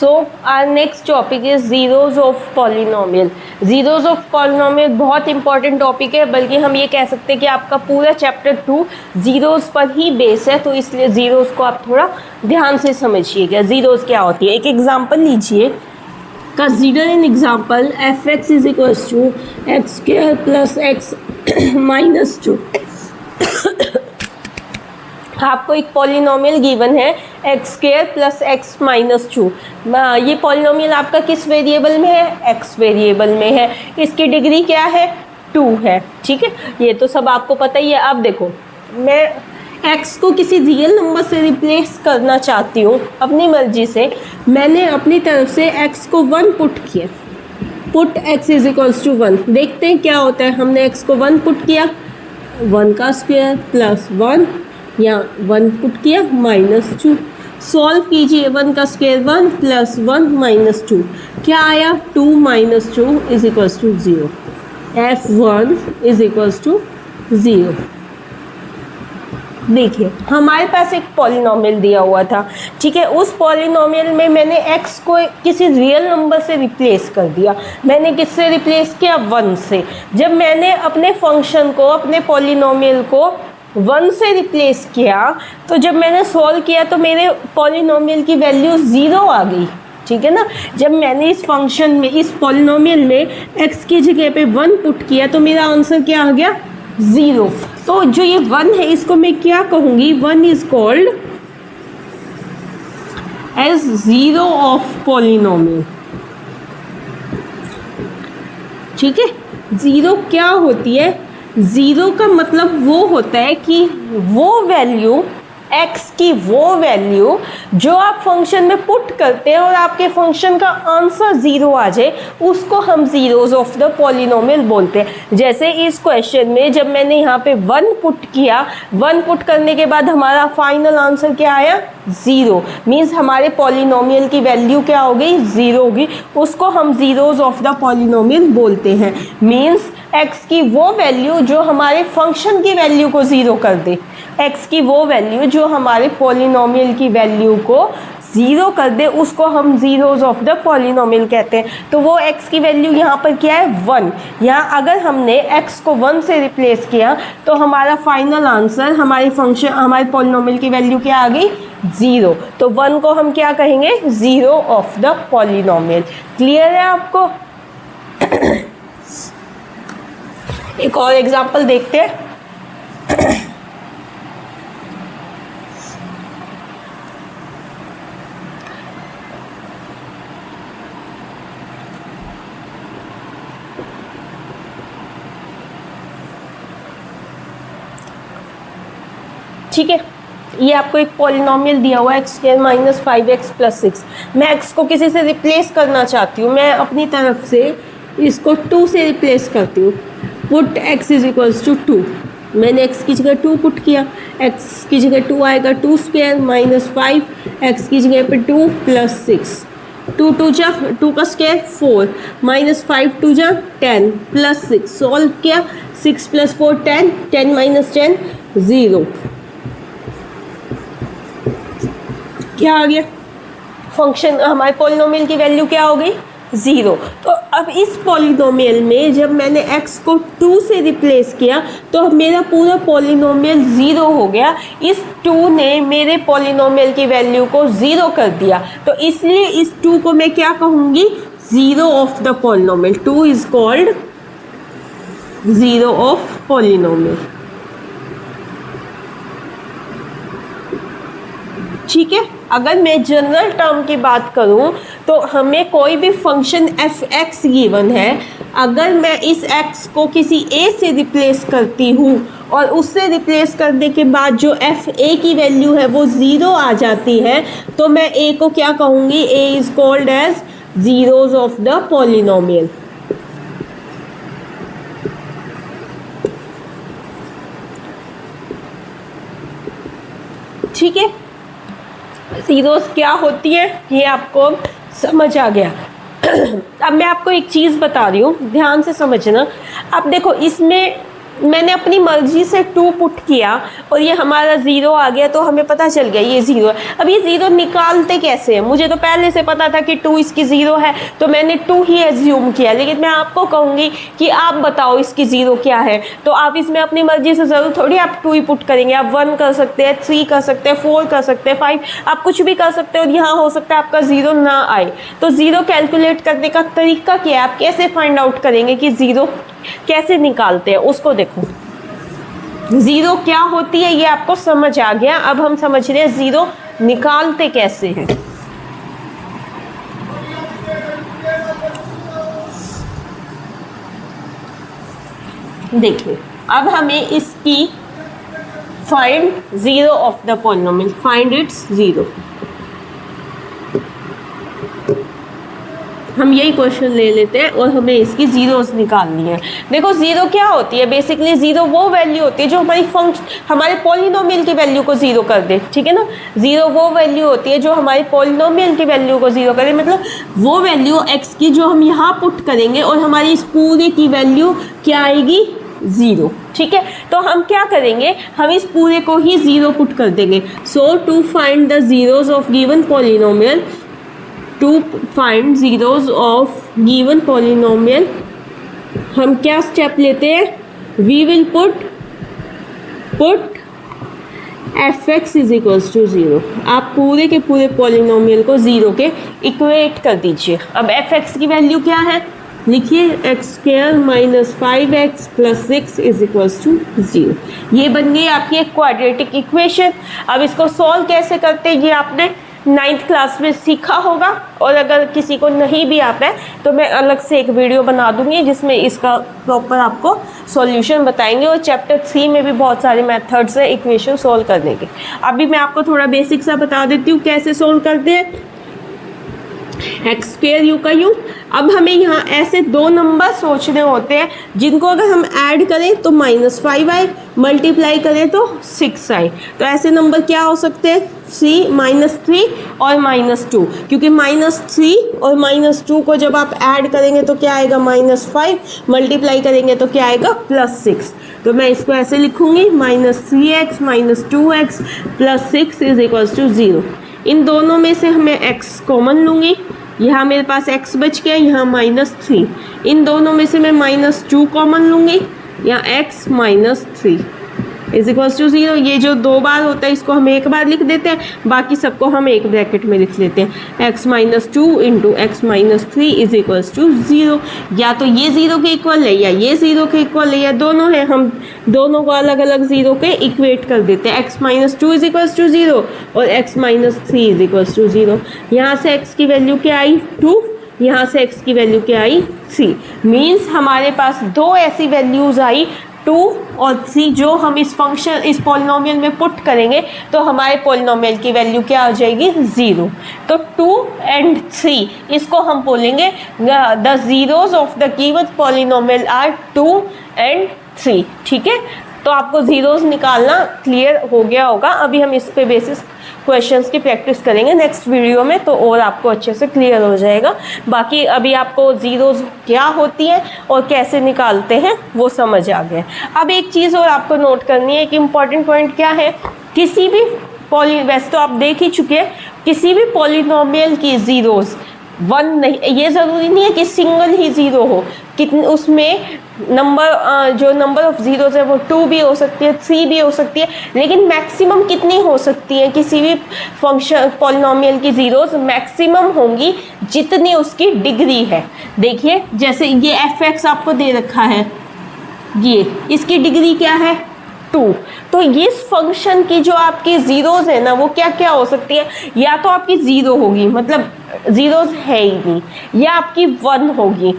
So our next topic is zeros of polynomial. Zeros of polynomial बहुत important topic है, बल्कि हम ये कह सकते हैं कि आपका पूरा चैप्टर 2 जीरोज पर ही बेस है, तो इसलिए जीरोज को आप थोड़ा ध्यान से समझिएगा जीरोज क्या होती है। एक एग्जांपल लीजिए, consider an example f x is equals to x square plus x minus 2। आपको एक पॉलिनोमियल गिवन है x square plus x minus 2। ये पॉलिनोमियल आपका किस वेरिएबल में है? एक्स वेरिएबल में है। इसकी डिग्री क्या है? 2 है। ठीक है, ये तो सब आपको पता ही है। अब देखो, मैं एक्स को किसी रियल नंबर से रिप्लेस करना चाहती हूँ अपनी मर्जी से। मैंने अपनी तरफ से एक्स को 1 पुट किया, put x is equals to 1। देखते हैं क्या होता है। हमने एक्स को 1 पुट किया, 1 का स्क्वायर प्लस 1, या 1 पुट किया माइनस 2। सॉल्व कीजिए, 1 का स्क्वायर 1 प्लस 1 माइनस 2, क्या आया? 2 minus 2 is equals to 0। F1 is equals to 0। देखिए, हमारे पास एक पॉलिनोमियल दिया हुआ था। ठीक है, उस पॉलिनोमियल में मैंने x को किसी रियल नंबर से रिप्लेस कर दिया। मैंने किससे रिप्लेस किया? 1 से। जब मैंने अपने फंक्शन को, अपने पॉलिनोमियल को 1 से रिप्लेस किया, तो जब मैंने सॉल्व किया तो मेरे पॉलिनोमियल की वैल्यू 0 आ गई। ठीक है ना। जब मैंने इस फंक्शन में, इस पॉलिनोमियल में x की जगह पे 1 पुट किया तो मेरा आंसर क्या आ गया? 0। तो जो ये 1 है इसको मैं क्या कहूँगी? 1 is called as zero of polynomial. ठीक है, जीरो क्या होती है? ज़ीरो का मतलब वो होता है कि वो वैल्यू, x की वो वैल्यू जो आप फंक्शन में पुट करते हैं और आपके फंक्शन का आंसर 0 आ जाए, उसको हम जीरोज ऑफ द पॉलिनोमियल बोलते हैं। जैसे इस क्वेश्चन में जब मैंने यहाँ पे 1 पुट किया, 1 पुट करने के बाद हमारा फाइनल आंसर क्या आया? 0। मीन्स हमारे पॉलिनोमियल की वैल्यू क्या हो गई? 0 होगी। उसको हम जीरोज ऑफ द पॉलिनोमियल बोलते हैं। मीन्स x की वो वैल्यू जो हमारे फंक्शन की वैल्यू को 0 कर दे, x की वो वैल्यू जो हमारे पॉलिनोमियल की वैल्यू को 0 कर दे, उसको हम जीरोज ऑफ द पॉलिनोमियल कहते हैं। तो वो x की वैल्यू यहाँ पर क्या है? 1। यहाँ अगर हमने x को 1 से रिप्लेस किया तो हमारा फाइनल आंसर, हमारे फंक्शन, हमारे पॉलिनोमियल की वैल्यू क्या आ गई? 0। तो 1 को हम क्या कहेंगे? Zero of the polynomial. Clear है आपको? एक और एग्जांपल देखते हैं। ठीक है, ये आपको एक पॉलिनोमियल दिया हुआ है x square minus 5x plus 6। मैं x को किसी से रिप्लेस करना चाहती हूँ। मैं अपनी तरफ से इसको 2 से रिप्लेस करती हूँ। Put x is equals to 2। मैंने x की जगह 2 पुट किया, x की जगह 2 आएगा, 2 स्क्वायर माइनस 5, x की जगह पे 2 प्लस 6। 2 2 जा 2 का स्क्वायर 4 माइनस 5 2 जा 10 प्लस 6। सॉल्व किया, 6 प्लस 4 10, 10 माइनस 10 0। क्या आ गया? फंक्शन, हमारे पॉलिनोमियल की वैल्यू क्या हो गई? 0। तो अब इस पॉलिनोमियल में जब मैंने x को 2 से रिप्लेस किया तो मेरा पूरा पॉलिनोमियल 0 हो गया। इस 2 ने मेरे पॉलिनोमियल की वैल्यू को 0 कर दिया, तो इसलिए इस 2 को मैं क्या कहूँगी? Zero of the polynomial. 2 is called zero of polynomial. ठीक है, अगर मैं जनरल टर्म की बात करूं तो हमें कोई भी फंक्शन एफ एक्स गिवन है, अगर मैं इस एक्स को किसी ए से रिप्लेस करती हूं और उससे रिप्लेस करने के बाद जो एफ ए की वैल्यू है वो 0 आ जाती है, तो मैं ए को क्या कहूँगी? A is called as zeros of the polynomial. ठीक है, जीरोस क्या होती है ये आपको समझ आ गया। अब मैं आपको एक चीज़ बता रही हूँ, ध्यान से समझना। अब देखो, इसमें मैंने अपनी मर्जी से 2 पुट किया और ये हमारा 0 आ गया, तो हमें पता चल गया ये 0 है। अब ये 0 निकालते कैसे हैं? मुझे तो पहले से पता था कि 2 इसकी 0 है, तो मैंने 2 ही एज्यूम किया, लेकिन मैं आपको कहूँगी कि आप बताओ इसकी 0 क्या है, तो आप इसमें अपनी मर्जी से ज़रूर थोड़ी आप 2 ही पुट करेंगे। आप 1 कर सकते हैं, 3 कर सकते हैं, 4 कर सकते हैं, 5, आप कुछ भी कर सकते हो। और यहाँ हो सकता है आपका 0 ना आए। तो 0 कैलकुलेट करने का तरीका क्या है, आप कैसे फाइंड आउट करेंगे कि 0 कैसे निकालते हैं, उसको देखो। 0 क्या होती है ये आपको समझ आ गया। अब हम समझ रहे हैं 0 निकालते कैसे हैं। देखिए, अब हमें इसकी find 0 of the polynomial, find its 0। हम यही क्वेश्चन ले लेते हैं और हमें इसकी जीरोस निकालनी है। देखो 0 क्या होती है, बेसिकली 0 वो वैल्यू होती है जो हमारे पॉलिनोमियल की वैल्यू को 0 कर दे, ठीक है ना। 0 वो वैल्यू होती है जो हमारे पॉलिनोमियल की वैल्यू को 0 करे, मतलब वो वैल्यू x की जो हम यहाँ पुट करेंगे और हमारी इस पूरे की वैल्यू क्या आएगी, 0, ठीक है। तो हम क्या करेंगे, हम इस पूरे को ही 0 पुट कर देंगे। So to find the zeros of given polynomial, to find zeros of given polynomial, हम क्या स्टेप लेते हैं, we will put fx is equals to 0। आप पूरे के पूरे पॉलिनोमियल को 0 के इक्वेट कर दीजिए। अब fx की वैल्यू क्या है, लिखिए x² minus 5x plus 6 is equals to 0। ये बन गई आपकी एक क्वाड्रेटिक इक्वेशन। अब इसको सॉल्व कैसे करते हैं ये आपने 9th क्लास में सीखा होगा, और अगर किसी को नहीं भी आता है तो मैं अलग से एक वीडियो बना दूंगी जिसमें इसका प्रॉपर आपको सॉल्यूशन बताएंगे। और चैप्टर 3 में भी बहुत सारे मेथड्स है इक्वेशन सॉल्व करने के। अभी मैं आपको थोड़ा बेसिक सा बता देती हूँ कैसे सॉल्व करते हैं। x² u का u। अब हमें यहाँ ऐसे 2 नंबर सोचने होते हैं जिनको अगर हम ऐड करें तो -5 आए, मल्टीप्लाई करें तो 6 आए। तो ऐसे नंबर क्या हो सकते हैं, -3 और -2, क्योंकि -3 और -2 को जब आप ऐड करेंगे तो क्या आएगा, -5, मल्टीप्लाई करेंगे तो क्या आएगा, +6। तो मैं इसको ऐसे लिखूंगी, -3x - 2x + 6 is equals to 0। इन दोनों में से हमें x कॉमन लूँगी, यहाँ मेरे पास x बच गया, यहाँ -3। इन दोनों में से मैं -2 कॉमन लूँगी, यहाँ x - 3 इज इक्वल्स टू 0। ये जो 2 बार होता है इसको हम एक बार लिख देते हैं, बाकी सबको हम एक ब्रैकेट में लिख लेते हैं। x - 2 × x - 3 is equals to 0। या तो ये 0 के इक्वल है या ये 0 के इक्वल है, या दोनों है, हम दोनों को अलग अलग 0 के इक्वेट कर देते हैं। x - 2 इज इक्वल्स टू 0 और x - 3 इज इक्वल्स टू 0। यहाँ से x की वैल्यू क्या आई, 2, यहाँ से x की वैल्यू क्या आई, 3। मीन्स हमारे पास 2 ऐसी वैल्यूज़ आई, 2 और 3, जो हम इस फंक्शन, इस पॉलिनोमियल में पुट करेंगे तो हमारे पॉलिनोमियल की वैल्यू क्या आ जाएगी, 0। तो 2 और 3 इसको हम बोलेंगे the zeros of the given polynomial are 2 और 3, ठीक है। तो आपको जीरोस निकालना क्लियर हो गया होगा। अभी हम इस पे बेसिस क्वेश्चंस की प्रैक्टिस करेंगे नेक्स्ट वीडियो में, तो और आपको अच्छे से क्लियर हो जाएगा। बाकी अभी आपको जीरोस क्या होती है और कैसे निकालते हैं वो समझ आ गया। अब एक चीज़ और आपको नोट करनी है कि इम्पॉर्टेंट पॉइंट क्या है, किसी भी वैसे तो आप देख ही चुके हैं, किसी भी पॉलिनोमियल की जीरोस 1 नहीं, ये ज़रूरी नहीं है कि सिंगल ही 0 हो, कितने उसमें नंबर, जो नंबर ऑफ जीरोस है वो 2 भी हो सकती है, 3 भी हो सकती है, लेकिन मैक्सिमम कितनी हो सकती है किसी भी फंक्शन पॉलिनोमियल की जीरोस, मैक्सिमम होंगी जितनी उसकी डिग्री है। देखिए जैसे ये fx आपको दे रखा है, ये इसकी डिग्री क्या है, 2। तो इस फंक्शन की जो आपकी जीरोस है ना वो क्या क्या हो सकती है, या तो आपकी 0 होगी, मतलब जीरोस है ही नहीं, या आपकी 1 होगी,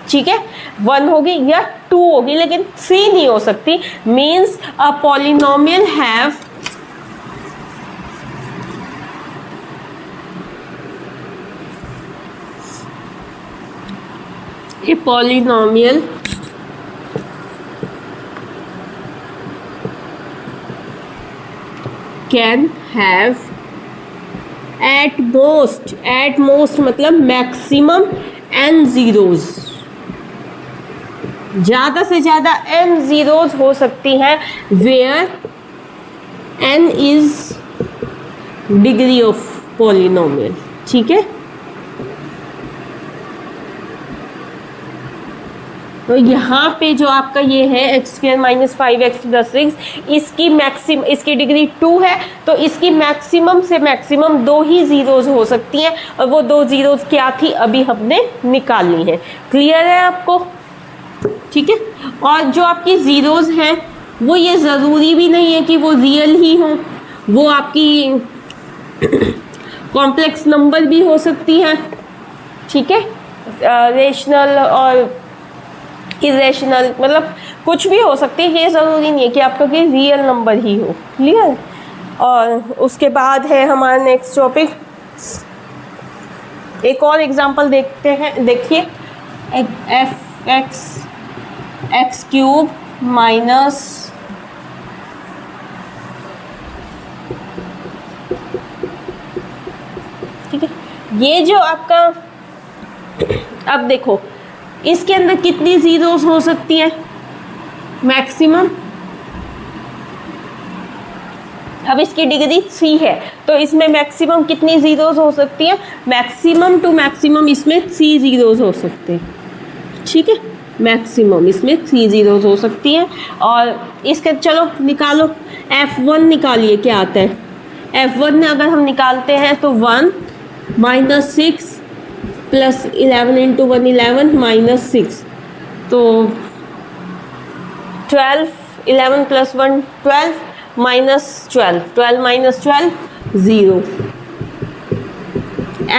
ठीक है, 1 होगी या 2 होगी, लेकिन 3 नहीं हो सकती। Means a polynomial have a polynomial can have at most मतलब maximum n zeros, ज़्यादा से ज़्यादा n ज़ीरोज़ हो सकती हैं where n is degree of polynomial. ठीक है, तो यहाँ पे जो आपका ये है x square minus 5x plus 6, इसकी डिग्री 2 है, तो इसकी मैक्सिमम से मैक्सिमम 2 ही ज़ीरोज़ हो सकती हैं, और वो 2 ज़ीरोज़ क्या थी अभी हमने निकालनी है। क्लियर है आपको? ठीक है, और जो आपकी ज़ीरोज़ हैं वो ये ज़रूरी भी नहीं है कि वो रियल ही हों, वो आपकी कॉम्प्लेक्स नंबर भी हो सकती हैं। ठीक है, रेशनल और इरेशनल, मतलब कुछ भी हो सकती है, ये ज़रूरी नहीं है कि आपका कोई रियल नंबर ही हो। क्लियर? और उसके बाद है हमारा नेक्स्ट टॉपिक, एक और एग्जांपल देखते हैं। देखिए, एफ एक्स क्यूब माइनस ठीक है, ये जो आपका, अब देखो इसके अंदर कितनी ज़ीरोज़ हो सकती हैं मैक्सिमम। अब इसकी डिग्री 3 है, तो इसमें मैक्सिमम कितनी ज़ीरोज़ हो सकती हैं? मैक्सिमम टू मैक्सिमम इसमें 3 ज़ीरोज़ हो सकते हैं। ठीक है, मैक्सिमम इसमें 3 ज़ीरोज़ हो सकती हैं। और इसके चलो निकालो, F1 निकालिए क्या आता है। F1 में अगर हम निकालते हैं तो 1 माइनस 6 प्लस 11 इंटू 1 11 माइनस 6, तो 12, 11 प्लस 1 12 माइनस 12, 12 माइनस 12 0।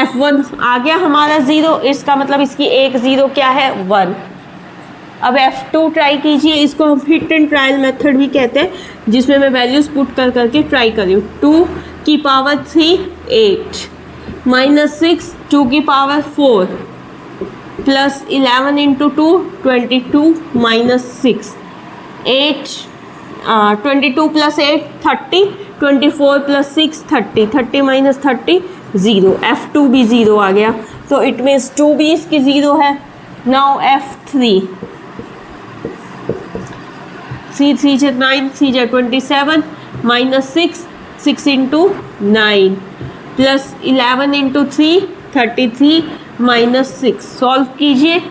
F1 आ गया हमारा 0, इसका मतलब इसकी एक 0 क्या है 1। अब F2 ट्राई कीजिए, इसको हम हिट एंड ट्रायल मेथड भी कहते हैं, जिसमें मैं वैल्यूज पुट कर करके ट्राई कर रही हूँ। 2 की पावर 3 8 माइनस 6 2 की power 4 plus 11 into 2 22 minus 6 8 22 plus 8 30 24 plus 6 30 30 minus 30 0। F2 भी 0 आ गया, तो इट मीन्स 2 भी इसकी 0 है। नाउ F3 3 3 से 9 3 से 27 minus 6 6 into 9 plus 11 into 3 33 minus 6। Solve कीजिए,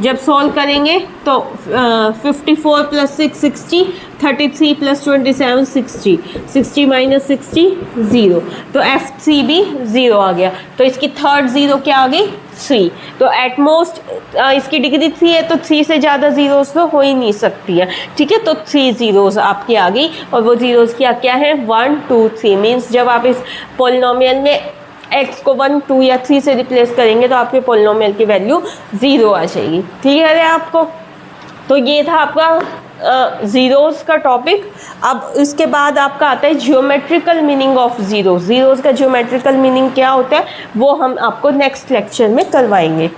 जब सॉल्व करेंगे तो 54 प्लस 6 60, 33 प्लस 27 60, 60 माइनस 60 0, तो F3 भी 0 आ गया। तो इसकी थर्ड 0 क्या आ गई 3। तो एट मोस्ट इसकी डिग्री 3 है, तो 3 से ज़्यादा ज़ीरोज़ तो हो ही नहीं सकती है। ठीक है, तो 3 ज़ीरोज़ आपकी आ गई, और वो ज़ीरोज़ क्या है 1 2 3। मीन्स जब आप इस पॉलिनोमियल में x को 1 2 या 3 से रिप्लेस करेंगे तो आपके पॉलिनोमियल की वैल्यू 0 आ जाएगी। क्लियर है आपको? तो ये था आपका ज़ीरोज़ का टॉपिक। अब इसके बाद आपका आता है geometrical meaning of zeros. Zeros का ज्योमेट्रिकल मीनिंग क्या होता है वो हम आपको नेक्स्ट लेक्चर में करवाएंगे।